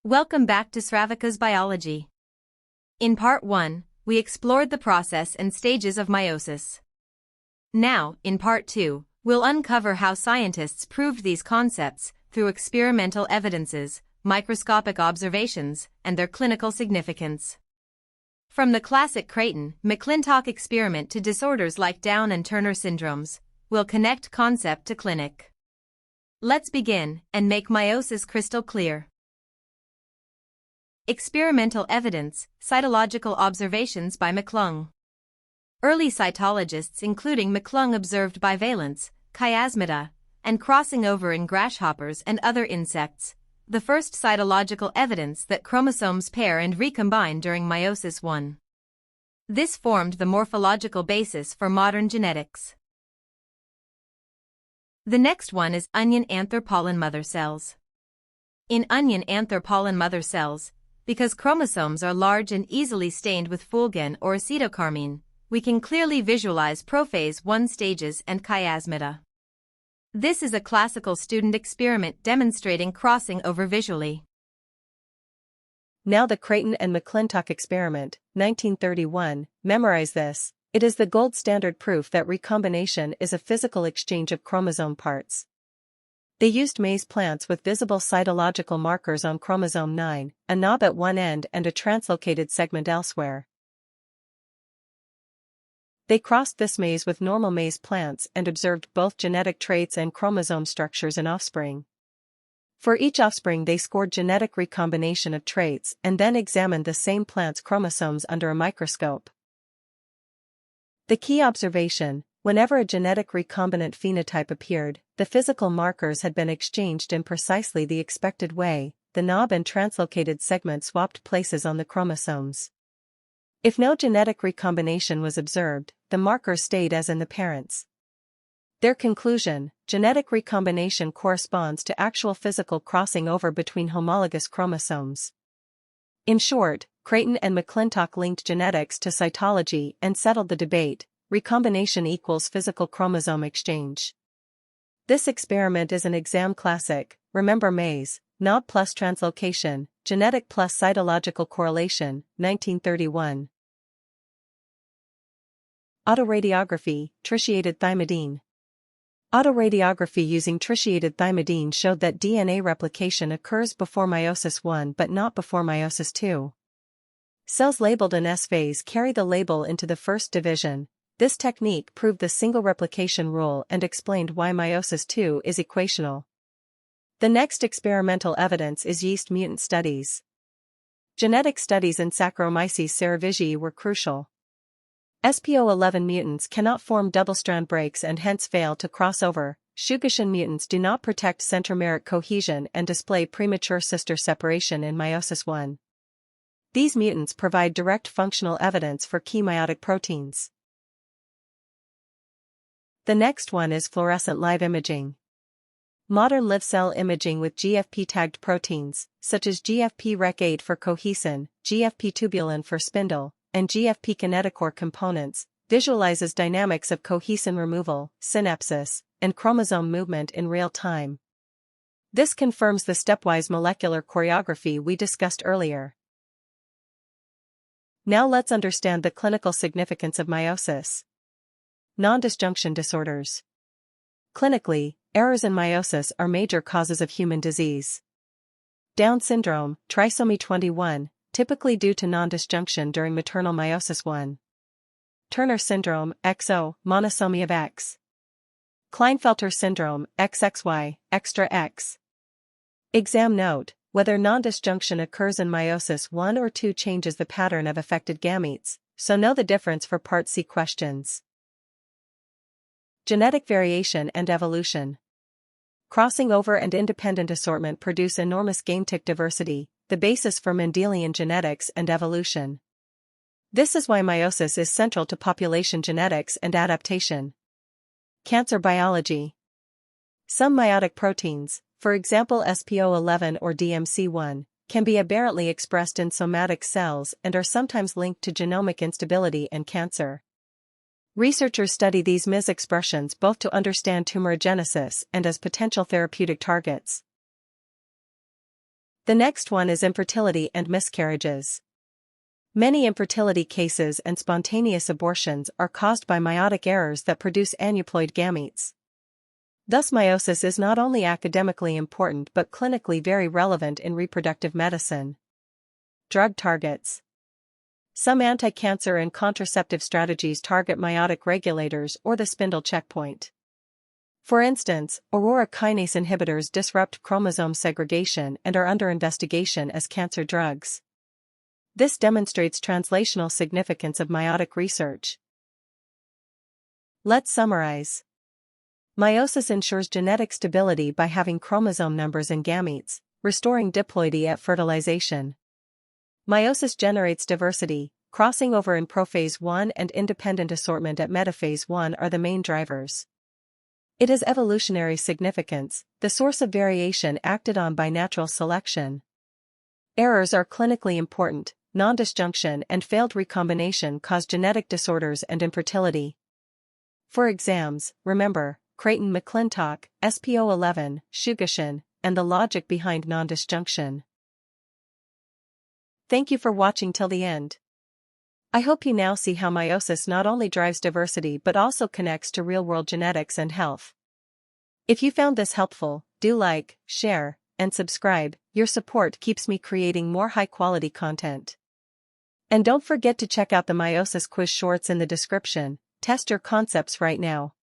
Welcome back to Sravika's Biology. In Part 1, we explored the process and stages of meiosis. Now, in Part 2, we'll uncover how scientists proved these concepts through experimental evidences, microscopic observations, and their clinical significance. From the classic Creighton McClintock experiment to disorders like Down and Turner syndromes, we'll connect concept to clinic. Let's begin and make meiosis crystal clear. Experimental evidence, cytological observations by McClung. Early cytologists including McClung observed bivalence, chiasmata, and crossing over in grasshoppers and other insects, the first cytological evidence that chromosomes pair and recombine during meiosis I. This formed the morphological basis for modern genetics. The next one is onion anther pollen mother cells. In onion anther pollen mother cells, because chromosomes are large and easily stained with fulgin or acetocarmine, we can clearly visualize prophase I stages and chiasmata. This is a classical student experiment demonstrating crossing over visually. Now the Creighton and McClintock experiment, 1931, memorize this. It is the gold standard proof that recombination is a physical exchange of chromosome parts. They used maize plants with visible cytological markers on chromosome 9, a knob at one end and a translocated segment elsewhere. They crossed this maize with normal maize plants and observed both genetic traits and chromosome structures in offspring. For each offspring they scored genetic recombination of traits and then examined the same plant's chromosomes under a microscope. The key observation: whenever a genetic recombinant phenotype appeared, the physical markers had been exchanged in precisely the expected way, the knob and translocated segment swapped places on the chromosomes. If no genetic recombination was observed, the markers stayed as in the parents. Their conclusion: genetic recombination corresponds to actual physical crossing over between homologous chromosomes. In short, Creighton and McClintock linked genetics to cytology and settled the debate: recombination equals physical chromosome exchange. This experiment is an exam classic. Remember maize, knob plus translocation, genetic plus cytological correlation, 1931. Autoradiography, tritiated thymidine. Autoradiography using tritiated thymidine showed that DNA replication occurs before meiosis I but not before meiosis II. Cells labeled in S phase carry the label into the first division. This technique proved the single replication rule and explained why meiosis II is equational. The next experimental evidence is yeast mutant studies. Genetic studies in Saccharomyces cerevisiae were crucial. SPO11 mutants cannot form double-strand breaks and hence fail to cross over. Shugashan mutants do not protect centromeric cohesion and display premature sister separation in meiosis I. These mutants provide direct functional evidence for key meiotic proteins. The next one is fluorescent live imaging. Modern live cell imaging with GFP-tagged proteins, such as GFP-Rec8 for cohesin, GFP-tubulin for spindle, and GFP kinetochore components, visualizes dynamics of cohesin removal, synapsis, and chromosome movement in real time. This confirms the stepwise molecular choreography we discussed earlier. Now let's understand the clinical significance of meiosis. Non-disjunction disorders. Clinically, errors in meiosis are major causes of human disease. Down syndrome, trisomy 21, typically due to non-disjunction during maternal meiosis I. Turner syndrome, XO, monosomy of X. Klinefelter syndrome, XXY, extra X. Exam note: whether non-disjunction occurs in meiosis I or II changes the pattern of affected gametes, so know the difference for Part C questions. Genetic variation and evolution. Crossing over and independent assortment produce enormous gametic diversity, the basis for Mendelian genetics and evolution. This is why meiosis is central to population genetics and adaptation. Cancer biology. Some meiotic proteins, for example SPO11 or DMC1, can be aberrantly expressed in somatic cells and are sometimes linked to genomic instability and cancer. Researchers study these mis-expressions both to understand tumorigenesis and as potential therapeutic targets. The next one is infertility and miscarriages. Many infertility cases and spontaneous abortions are caused by meiotic errors that produce aneuploid gametes. Thus meiosis is not only academically important but clinically very relevant in reproductive medicine. Drug targets. Some anti-cancer and contraceptive strategies target meiotic regulators or the spindle checkpoint. For instance, aurora kinase inhibitors disrupt chromosome segregation and are under investigation as cancer drugs. This demonstrates translational significance of meiotic research. Let's summarize. Meiosis ensures genetic stability by having chromosome numbers in gametes, restoring diploidy at fertilization. Meiosis generates diversity, crossing over in prophase 1 and independent assortment at metaphase 1 are the main drivers. It has evolutionary significance, the source of variation acted on by natural selection. Errors are clinically important, non-disjunction and failed recombination cause genetic disorders and infertility. For exams, remember, Creighton McClintock, SPO11, Shugashin, and the logic behind non-disjunction. Thank you for watching till the end. I hope you now see how meiosis not only drives diversity but also connects to real-world genetics and health. If you found this helpful, do like, share, and subscribe. Your support keeps me creating more high-quality content. And don't forget to check out the Meiosis Quiz shorts in the description. Test your concepts right now.